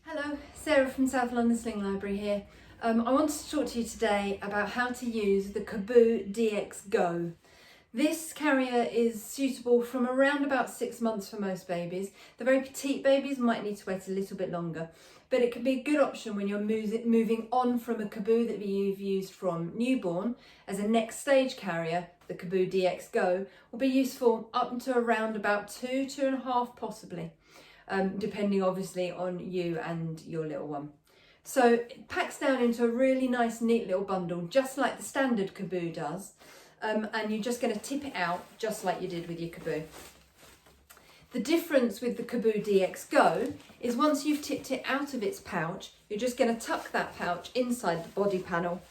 Hello, Sarah from South London Sling Library here. I wanted to talk to you today about how to use the Caboo DXgo. This carrier is suitable from around about 6 months for most babies. The very petite babies might need to wait a little bit longer, but it can be a good option when you're moving on from a Caboo that you've used from newborn. As a next stage carrier, the Caboo DXgo will be useful up until around about 2.5 possibly. Depending obviously on you and your little one. So it packs down into a really nice neat little bundle, just like the standard Caboo does, and you're just going to tip it out just like you did with your Caboo. The difference with the Caboo DXgo is once you've tipped it out of its pouch, you're just going to tuck that pouch inside the body panel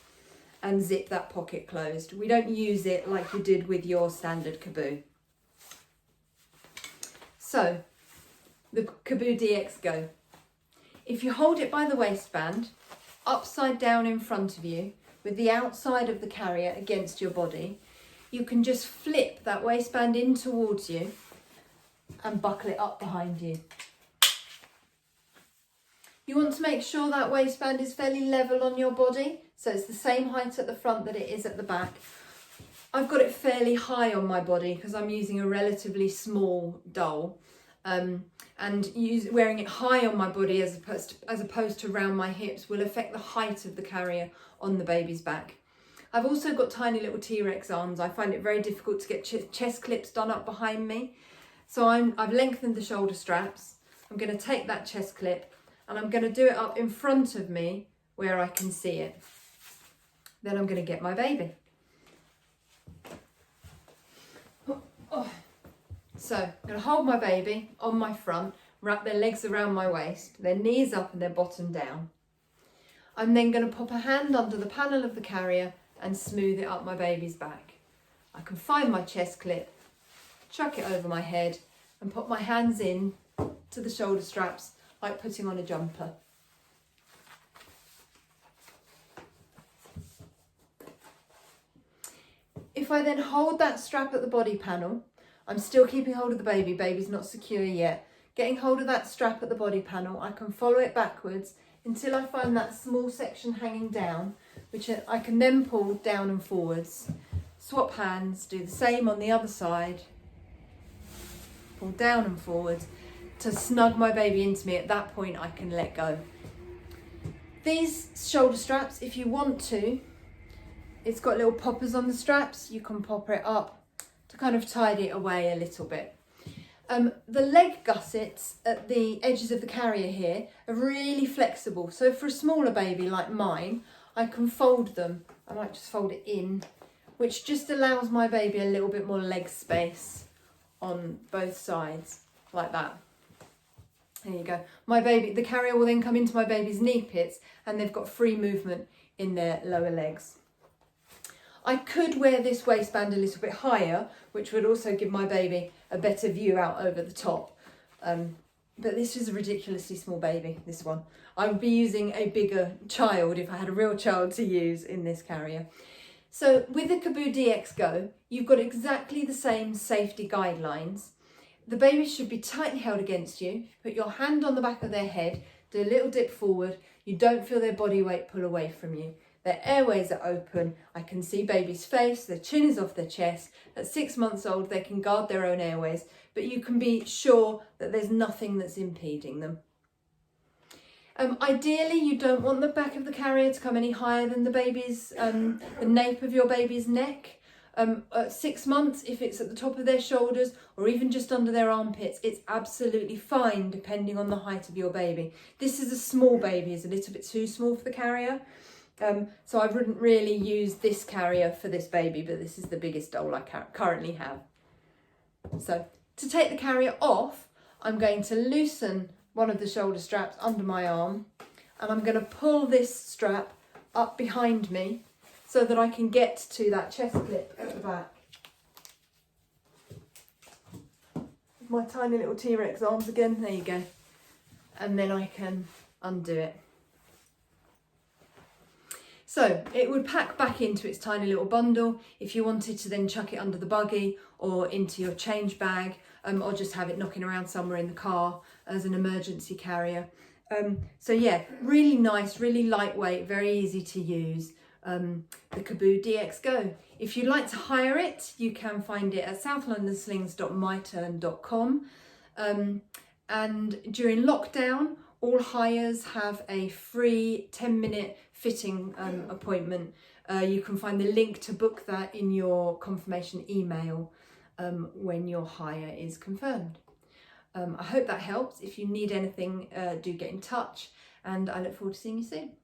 and zip that pocket closed. We don't use it like you did with your standard Caboo. So the Caboo DXgo. If you hold it by the waistband, upside down in front of you, with the outside of the carrier against your body, you can just flip that waistband in towards you and buckle it up behind you. You want to make sure that waistband is fairly level on your body, so it's the same height at the front that it is at the back. I've got it fairly high on my body because I'm using a relatively small doll. And wearing it high on my body as opposed to around my hips will affect the height of the carrier on the baby's back. I've also got tiny little T-Rex arms. I find it very difficult to get chest clips done up behind me. So I've lengthened the shoulder straps. I'm going to take that chest clip and I'm going to do it up in front of me where I can see it. Then I'm going to get my baby. So I'm going to hold my baby on my front, wrap their legs around my waist, their knees up and their bottom down. I'm then going to pop a hand under the panel of the carrier and smooth it up my baby's back. I can find my chest clip, chuck it over my head and put my hands in to the shoulder straps like putting on a jumper. If I then hold that strap at the body panel, I'm still keeping hold of the baby. Baby's not secure yet. Getting hold of that strap at the body panel, I can follow it backwards until I find that small section hanging down, which I can then pull down and forwards. Swap hands, do the same on the other side. Pull down and forwards to snug my baby into me. At that point, I can let go. These shoulder straps, if you want to, it's got little poppers on the straps. You can pop it up to kind of tidy it away a little bit. The leg gussets at the edges of the carrier here are really flexible. So for a smaller baby like mine, I can fold them. I might just fold it in, which just allows my baby a little bit more leg space on both sides, like that. There you go. The carrier will then come into my baby's knee pits and they've got free movement in their lower legs. I could wear this waistband a little bit higher, which would also give my baby a better view out over the top. But this is a ridiculously small baby, this one. I would be using a bigger child if I had a real child to use in this carrier. So with the Caboo DXgo, you've got exactly the same safety guidelines. The baby should be tightly held against you. Put your hand on the back of their head, do a little dip forward. You don't feel their body weight pull away from you. Their airways are open. I can see baby's face, their chin is off their chest. At 6 months old, they can guard their own airways, but you can be sure that there's nothing that's impeding them. Ideally, you don't want the back of the carrier to come any higher than the nape of your baby's neck. At 6 months, if it's at the top of their shoulders or even just under their armpits, it's absolutely fine depending on the height of your baby. This is a small baby, it's a little bit too small for the carrier. So I wouldn't really use this carrier for this baby, but this is the biggest doll I currently have. So to take the carrier off, I'm going to loosen one of the shoulder straps under my arm and I'm going to pull this strap up behind me so that I can get to that chest clip at the back. With my tiny little T-Rex arms again, there you go. And then I can undo it. So it would pack back into its tiny little bundle if you wanted to then chuck it under the buggy or into your change bag, or just have it knocking around somewhere in the car as an emergency carrier. So yeah, really nice, really lightweight, very easy to use. The Caboo DXgo. If you'd like to hire it, you can find it at southlondenslings.myturn.com. And during lockdown, all hires have a free 10-minute fitting appointment. You can find the link to book that in your confirmation email when your hire is confirmed. I hope that helps. If you need anything, do get in touch, and I look forward to seeing you soon.